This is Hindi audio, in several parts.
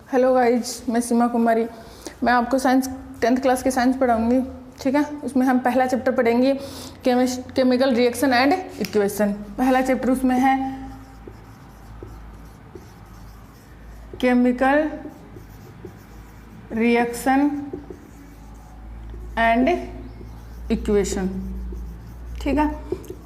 हेलो गाइज, मैं सीमा कुमारी। मैं आपको साइंस 10th क्लास की साइंस पढ़ाऊंगी, ठीक है। उसमें हम पहला चैप्टर पढ़ेंगे केमिकल रिएक्शन एंड इक्वेशन। पहला चैप्टर उसमें है केमिकल रिएक्शन एंड इक्वेशन, ठीक है।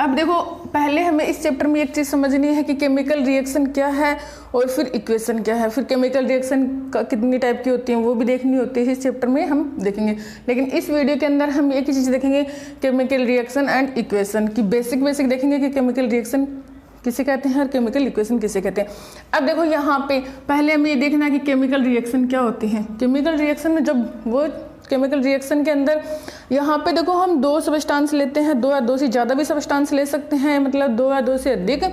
अब देखो, पहले हमें इस चैप्टर में एक चीज़ समझनी है कि केमिकल रिएक्शन क्या है और फिर इक्वेशन क्या है। फिर केमिकल रिएक्शन का कितनी टाइप की होती हैं वो भी देखनी होती है, इस चैप्टर में हम देखेंगे। लेकिन इस वीडियो के अंदर हम एक ही चीज़ देखेंगे, केमिकल रिएक्शन एंड इक्वेशन की बेसिक देखेंगे कि केमिकल रिएक्शन किसे कहते हैं और केमिकल इक्वेशन किसे कहते हैं। अब देखो, यहाँ पे पहले हमें ये देखना है कि केमिकल रिएक्शन क्या होती है। केमिकल रिएक्शन में जब वो केमिकल रिएक्शन के अंदर यहाँ पे देखो हम दो सब्सटेंस लेते हैं, दो या दो से ज़्यादा भी सब्सटेंस ले सकते हैं, मतलब दो या दो से अधिक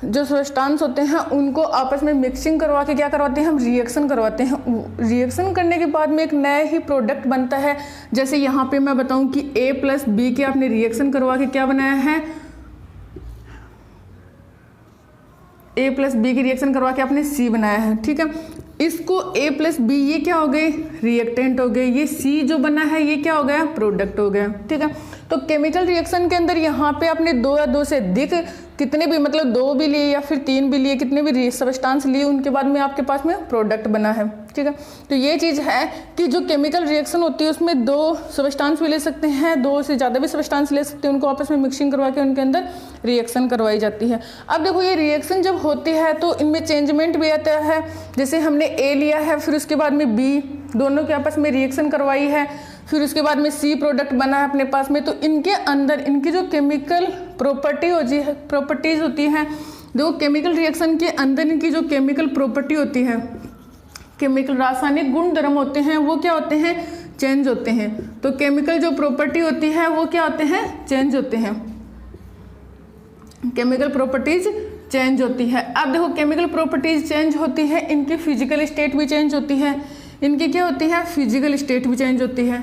जो सब्सटेंस होते हैं उनको आपस में मिक्सिंग करवा के क्या करवाते हैं, हम रिएक्शन करवाते हैं। रिएक्शन करने के बाद में एक नया ही प्रोडक्ट बनता है। जैसे यहाँ पे मैं बताऊँ कि A+B के आपने रिएक्शन करवा के क्या बनाया है, A+B की रिएक्शन करवा के आपने C बनाया है, ठीक है। इसको A+B ये क्या हो गए, रिएक्टेंट हो गए। ये C जो बना है ये क्या हो गया, प्रोडक्ट हो गया, ठीक है। तो केमिकल रिएक्शन के अंदर यहाँ पे आपने दो या दो से अधिक कितने भी, मतलब दो भी लिए या फिर तीन भी लिए, कितने भी सब्सटेंस लिए, उनके बाद में आपके पास में प्रोडक्ट बना है, ठीक है। तो ये चीज़ है कि जो केमिकल रिएक्शन होती है उसमें दो सब्सटेंस भी ले सकते हैं, दो से ज़्यादा भी सब्सटेंस ले सकते हैं, उनको आपस में मिक्सिंग करवा के उनके अंदर रिएक्शन करवाई जाती है। अब देखो, ये रिएक्शन जब होती है तो इनमें चेंजमेंट भी आता है। जैसे हमने A लिया है, फिर उसके बाद में B, दोनों के आपस में रिएक्शन करवाई है, फिर उसके बाद में C प्रोडक्ट बना है अपने पास में। तो इनके अंदर इनकी जो केमिकल प्रॉपर्टीज होती हैं, जो केमिकल रिएक्शन के अंदर इनकी जो केमिकल प्रॉपर्टी होती है, केमिकल रासायनिक गुण धर्म होते हैं, वो क्या होते हैं, चेंज होते हैं। तो केमिकल जो प्रॉपर्टी होती है वो क्या होते हैं, चेंज होते हैं। केमिकल प्रॉपर्टीज चेंज होती है। अब देखो, केमिकल प्रॉपर्टीज चेंज होती है, इनकी फिजिकल स्टेट भी चेंज होती है। इनकी क्या होती है, फिजिकल स्टेट भी चेंज होती है।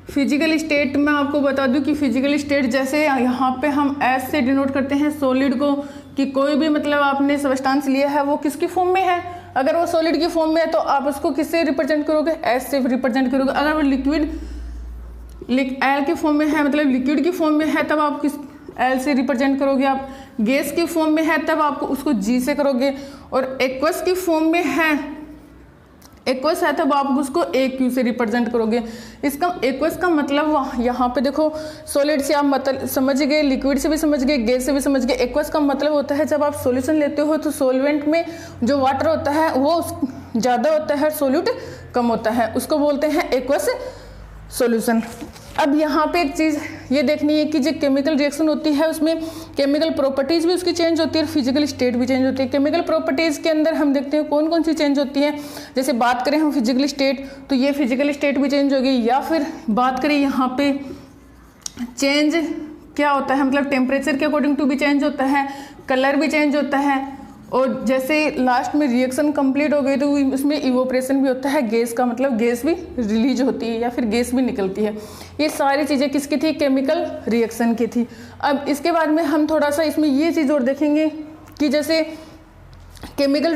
फिजिकल स्टेट मैं आपको बता दूं कि फिजिकल स्टेट जैसे यहाँ पे हम S से डिनोट करते हैं सॉलिड को, कि कोई भी मतलब आपने सब्सटेंस लिया है वो किसकी फॉर्म में है। अगर वो सॉलिड की फॉर्म में है तो आप उसको किससे रिप्रेजेंट करोगे, S से रिप्रेजेंट करोगे। अगर वो लिक्विड L की फॉर्म में है, मतलब लिक्विड की फॉर्म में है, तब आप किस L से रिप्रेजेंट करोगे। आप गैस की फॉर्म में है तब आपको उसको G से करोगे। और एक्वस की फॉर्म में है, एक्वस है तब आप उसको AQ से रिप्रेजेंट करोगे। इसका एक्वस का मतलब यहाँ पे देखो, सॉलिड से आप मतलब समझ गए, लिक्विड से भी समझ गए, गैस से भी समझ गए। एक्वस का मतलब होता है जब आप सॉल्यूशन लेते हो तो सॉल्वेंट में जो वाटर होता है वो ज़्यादा होता है, सॉल्यूट कम होता है, उसको बोलते हैं एक्वस सॉल्यूशन। अब यहाँ पे एक चीज़ ये देखनी है कि जो केमिकल रिएक्शन होती है उसमें केमिकल प्रॉपर्टीज़ भी उसकी चेंज होती है और फिजिकल स्टेट भी चेंज होती है। केमिकल प्रॉपर्टीज़ के अंदर हम देखते हैं कौन कौन सी चेंज होती है। जैसे बात करें हम फिजिकल स्टेट, तो ये फिजिकल स्टेट भी चेंज होगी। या फिर बात करें यहाँ पे चेंज क्या होता है, मतलब टेम्परेचर के अकॉर्डिंग टू भी चेंज होता है, कलर भी चेंज होता है। और जैसे लास्ट में रिएक्शन कंप्लीट हो गई तो उसमें इवोपरेशन भी होता है, गैस का मतलब गैस भी रिलीज होती है या फिर गैस भी निकलती है। ये सारी चीज़ें किसकी थी, केमिकल रिएक्शन की थी। अब इसके बाद में हम थोड़ा सा इसमें ये चीज़ और देखेंगे कि जैसे केमिकल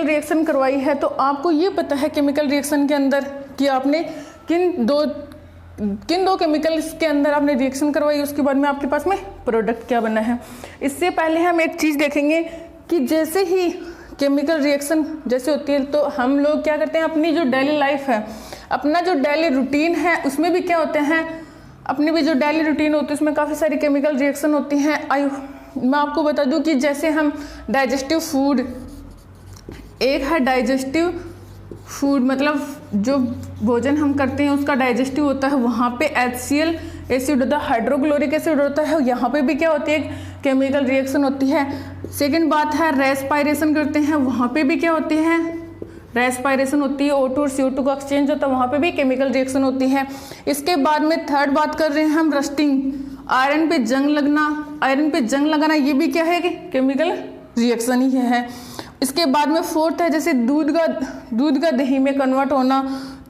रिएक्शन करवाई है तो आपको ये पता है केमिकल रिएक्शन के अंदर कि आपने किन दो केमिकल्स के अंदर आपने रिएक्शन करवाई, उसके बाद में आपके पास में प्रोडक्ट क्या बना है। इससे पहले हम एक चीज़ देखेंगे कि जैसे ही केमिकल रिएक्शन जैसे होती है तो हम लोग क्या करते हैं, अपनी जो डेली लाइफ है, अपना जो डेली रूटीन है, उसमें भी क्या होते हैं, अपनी भी जो डेली रूटीन होती है उसमें काफ़ी सारी केमिकल रिएक्शन होती हैं। मैं आपको बता दूं कि जैसे हम डाइजेस्टिव फूड, एक है डाइजेस्टिव फूड, मतलब जो भोजन हम करते हैं उसका डाइजेस्टिव होता है, वहाँ पे HCl एसिड होता है, हाइड्रोक्लोरिक एसिड होता है, यहाँ पे भी क्या होती है, केमिकल रिएक्शन होती है। सेकंड बात है रेस्पायरेशन करते हैं, वहाँ पे भी क्या होती है, रेस्पायरेशन होती है, O2 और CO2 का एक्सचेंज होता है, वहाँ पे भी केमिकल रिएक्शन होती है। इसके बाद में थर्ड बात कर रहे हैं हम रस्टिंग, आयरन पे जंग लगाना, ये भी क्या है कि केमिकल रिएक्शन ही है। इसके बाद में फोर्थ है जैसे दूध का दही में कन्वर्ट होना,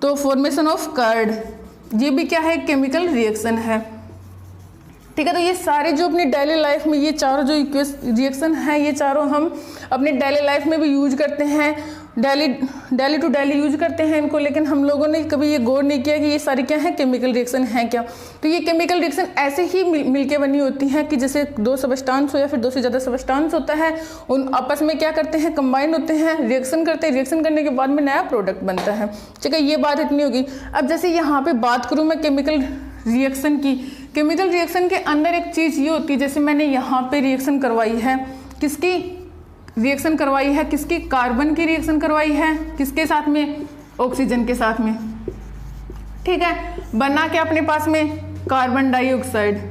तो फॉर्मेशन ऑफ कर्ड, ये भी क्या है, केमिकल रिएक्शन है, ठीक है। तो ये सारे जो अपनी डेली लाइफ में ये चारों जो रिएक्शन हैं, ये चारों हम अपनी डेली लाइफ में भी यूज करते हैं, डेली टू डेली यूज करते हैं इनको, लेकिन हम लोगों ने कभी ये गौर नहीं किया कि ये सारी क्या है, केमिकल रिएक्शन हैं क्या। तो ये केमिकल रिएक्शन ऐसे ही मिलके बनी होती हैं कि जैसे दो सबस्टांस हो या फिर दो से ज़्यादा सबस्टांस होता है, उन आपस में क्या करते हैं, कंबाइन होते हैं, रिएक्शन करते हैं, रिएक्शन करने के बाद में नया प्रोडक्ट बनता है। ठीक है, ये बात इतनी होगी। अब जैसे यहाँ पे बात करूँ मैं केमिकल रिएक्शन की, केमिकल रिएक्शन के अंदर एक चीज़ ये होती है, जैसे मैंने यहाँ पे रिएक्शन करवाई है, किसकी रिएक्शन करवाई है, किसकी, कार्बन की रिएक्शन करवाई है, किसके साथ में, ऑक्सीजन के साथ में। ठीक है, बना क्या अपने पास में, कार्बन डाइऑक्साइड।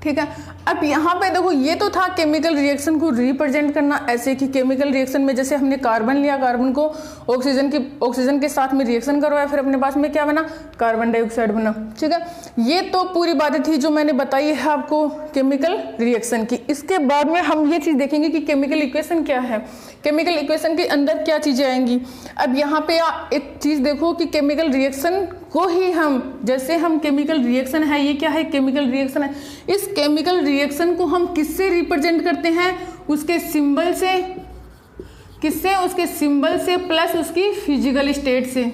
ठीक है, अब यहाँ पे देखो ये तो था केमिकल रिएक्शन को रिप्रेजेंट करना ऐसे कि केमिकल रिएक्शन में जैसे हमने कार्बन लिया, कार्बन को ऑक्सीजन के साथ में रिएक्शन करवाया, फिर अपने पास में क्या बना, कार्बन डाइऑक्साइड बना। ठीक है, ये तो पूरी बातें थी जो मैंने बताई है आपको केमिकल रिएक्शन की। इसके बाद में हम ये चीज़ देखेंगे कि केमिकल इक्वेशन क्या है, केमिकल इक्वेशन के अंदर क्या चीज़ें आएंगी। अब यहाँ पे एक चीज़ देखो कि केमिकल रिएक्शन को ही हम, जैसे हम केमिकल रिएक्शन है, ये क्या है, केमिकल रिएक्शन है, इस केमिकल रिएक्शन को हम किससे रिप्रेजेंट करते हैं, उसके सिंबल से, किससे, उसके सिंबल से प्लस उसकी फिजिकल स्टेट से,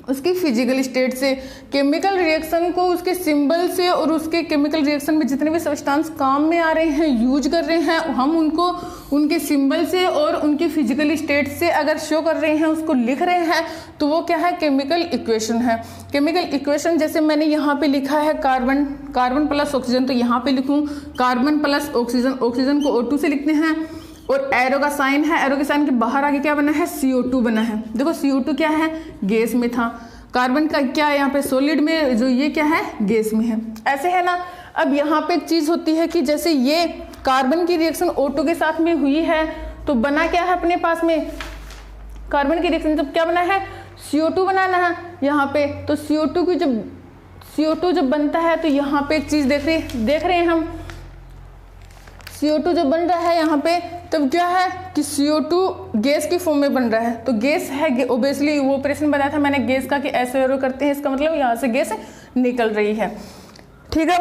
उसकी फिजिकल स्टेट से। केमिकल रिएक्शन को उसके सिंबल से और उसके केमिकल रिएक्शन में जितने भी सब्सटेंस काम में आ रहे हैं, यूज कर रहे हैं, हम उनको उनके सिंबल से और उनकी फिजिकल स्टेट से अगर शो कर रहे हैं, उसको लिख रहे हैं, तो वो क्या है, केमिकल इक्वेशन है। केमिकल इक्वेशन जैसे मैंने यहाँ पे लिखा है कार्बन प्लस ऑक्सीजन, तो यहाँ पे लिखूँ कार्बन प्लस ऑक्सीजन, ऑक्सीजन को O2 से लिखते हैं, और एरो का साइन है, एरो के साइन के बाहर आगे क्या बना है, CO2 बना है। देखो CO2 क्या है, गैस में था, कार्बन का क्या है यहाँ पे सॉलिड में, जो ये क्या है, गैस में है, ऐसे है ना। अब यहाँ पे एक चीज़ होती है कि जैसे ये कार्बन की रिएक्शन O2 के साथ में हुई है, तो बना क्या है अपने पास में, कार्बन की रिएक्शन जब क्या बना है, CO2 बनाना है यहाँ पे। तो CO2 जब बनता है, तो यहाँ पे एक चीज़ देख रहे हैं हम, CO2 जब बन रहा है यहाँ पे, तब क्या है कि CO2 गैस की फॉर्म में बन रहा है। तो गैस है, ओबियसली वो ऑपरेशन बताया था मैंने गैस का कि ऐसे एरो करते हैं, इसका मतलब यहाँ से गैस निकल रही है। ठीक है,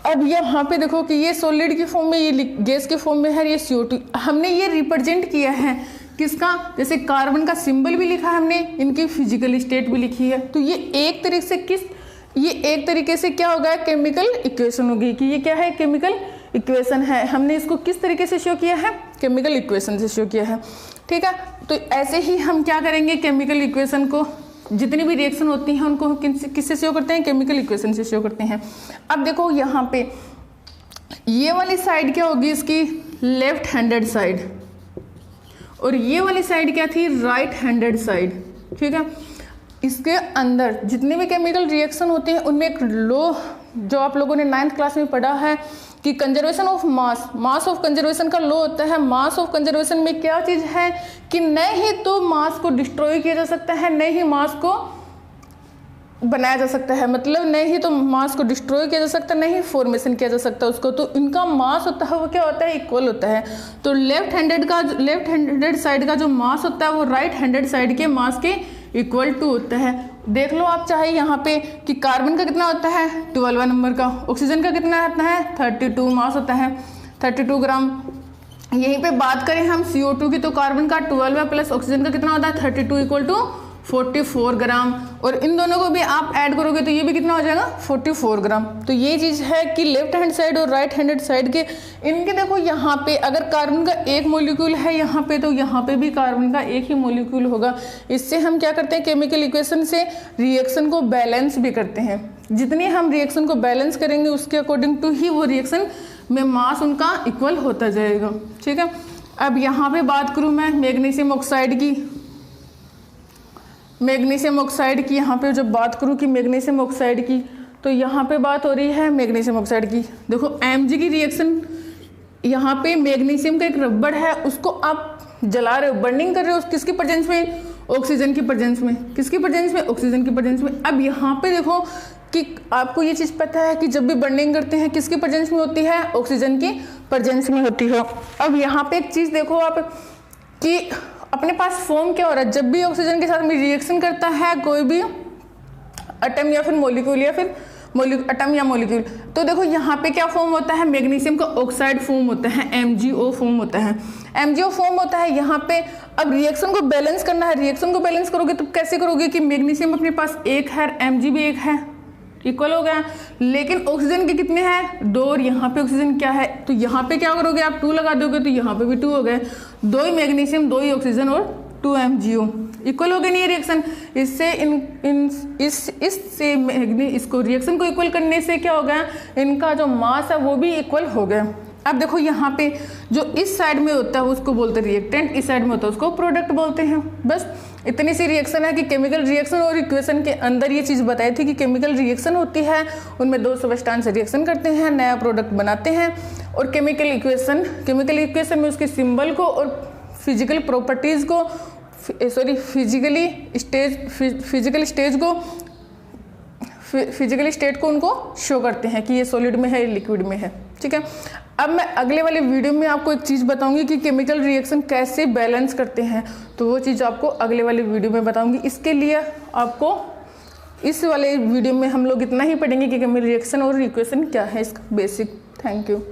अब यहाँ पे देखो कि ये सॉलिड की फॉर्म में, ये गैस की फॉर्म में है, ये CO2 हमने ये रिप्रेजेंट किया है किसका, जैसे कार्बन का सिंबल भी लिखा है हमने, इनकी फिजिकल स्टेट भी लिखी है। तो ये एक तरीके से क्या होगा, केमिकल इक्वेशन होगी कि ये क्या है, केमिकल इक्वेशन है। हमने इसको किस तरीके से शो किया है, केमिकल इक्वेशन से शो किया है। ठीक है, तो ऐसे ही हम क्या करेंगे, केमिकल इक्वेशन को, जितनी भी रिएक्शन होती हैं उनको किससे शो करते हैं, केमिकल इक्वेशन से शो करते हैं। अब देखो यहाँ पे ये वाली साइड क्या होगी, इसकी लेफ्ट हैंडेड साइड, और ये वाली साइड क्या थी, राइट हैंडेड साइड। ठीक है, इसके अंदर जितने भी केमिकल रिएक्शन होते हैं उनमें एक लॉ जो आप लोगों ने 9th क्लास में पढ़ा है कि conservation of mass of conservation का लॉ होता है। मास ऑफ कंजर्वेशन में क्या चीज़ है कि न ही तो मास को डिस्ट्रॉय किया जा सकता है, न ही मास को बनाया जा सकता है, मतलब नहीं ही तो मास को डिस्ट्रॉय किया जा सकता है, नहीं फॉर्मेशन किया जा सकता उसको। तो इनका मास होता है वो क्या होता है, इक्वल होता है। तो लेफ्ट हैंडेड साइड का जो मास होता है वो राइट हैंडेड साइड के मास के इक्वल टू होता है। देख लो आप चाहे यहाँ पे कि कार्बन का कितना होता है 12 नंबर का, ऑक्सीजन का कितना आता है 32 मास होता है 32 ग्राम। यहीं पे बात करें हम CO2 की तो कार्बन का 12 है प्लस ऑक्सीजन का कितना होता है 32 इक्वल टू 44 ग्राम, और इन दोनों को भी आप ऐड करोगे तो ये भी कितना हो जाएगा 44 ग्राम। तो ये चीज़ है कि लेफ्ट हैंड साइड और राइट हैंडेड साइड के इनके देखो यहाँ पे अगर कार्बन का एक मॉलिक्यूल है यहाँ पे तो यहाँ पे भी कार्बन का एक ही मॉलिक्यूल होगा। इससे हम क्या करते हैं केमिकल इक्वेशन से रिएक्शन को बैलेंस भी करते हैं। जितनी हम रिएक्शन को बैलेंस करेंगे उसके अकॉर्डिंग टू ही वो रिएक्शन में मास उनका इक्वल होता जाएगा। ठीक है, अब यहाँ पे बात करूँ मैं मैग्नीशियम ऑक्साइड की। मैग्नीशियम ऑक्साइड की यहाँ पे जब बात करूँ कि मैग्नीशियम ऑक्साइड की तो यहाँ पे बात हो रही है मैग्नीशियम ऑक्साइड की। देखो Mg की रिएक्शन, यहाँ पे मैग्नीशियम का एक रबड़ है उसको आप जला रहे हो, बर्निंग कर रहे हो, किसकी प्रेजेंस में, ऑक्सीजन की प्रेजेंस में। किसकी प्रेजेंस में, ऑक्सीजन की प्रेजेंस में। अब यहाँ पे देखो कि आपको ये चीज़ पता है कि जब भी बर्निंग करते हैं किसकी प्रेजेंस में होती है, ऑक्सीजन की प्रेजेंस में होती है। अब यहाँ पे एक चीज़ देखो आप कि अपने पास फॉर्म क्या हो रहा है, जब भी ऑक्सीजन के साथ में रिएक्शन करता है कोई भी एटम या फिर मॉलिक्यूल या फिर एटम या मॉलिक्यूल, तो देखो यहाँ पे क्या फॉर्म होता है, मैग्नीशियम का ऑक्साइड फॉर्म होता है, MgO फॉर्म होता है, MgO फॉर्म होता है यहाँ पे। अब रिएक्शन को बैलेंस करना है, रिएक्शन को बैलेंस करोगे तो कैसे करोगे कि मैग्नीशियम अपने पास एक है, Mg भी एक है, इक्वल हो गया, लेकिन ऑक्सीजन के कितने हैं, 2, और यहाँ पे ऑक्सीजन क्या है, तो यहाँ पे क्या करोगे आप 2 लगा दोगे तो यहाँ पे भी 2 हो गए, 2 ही मैग्नीशियम 2 ही ऑक्सीजन और 2 MgO, इक्वल हो गया नहीं रिएक्शन। इससे इसको रिएक्शन को इक्वल करने से क्या हो गया, इनका जो मास है वो भी इक्वल हो गया। अब देखो यहाँ पे जो इस साइड में होता है उसको बोलते हैं रिएक्टेंट, इस साइड में होता है उसको प्रोडक्ट बोलते हैं। बस इतनी सी रिएक्शन है कि केमिकल रिएक्शन और इक्वेशन के अंदर ये चीज़ बताई थी कि केमिकल रिएक्शन होती है, उनमें 2 सब्सटेंस रिएक्शन करते हैं, नया प्रोडक्ट बनाते हैं, और केमिकल इक्वेशन में उसके सिंबल को और फिजिकल प्रॉपर्टीज़ को फिजिकल स्टेट को उनको शो करते हैं कि ये सॉलिड में है, लिक्विड में है। ठीक है, अब मैं अगले वाले वीडियो में आपको एक चीज़ बताऊंगी कि केमिकल रिएक्शन कैसे बैलेंस करते हैं, तो वो चीज़ आपको अगले वाले वीडियो में बताऊंगी। इसके लिए आपको इस वाले वीडियो में हम लोग इतना ही पढ़ेंगे कि केमिकल रिएक्शन और इक्वेशन क्या है, इसका बेसिक। Thank you.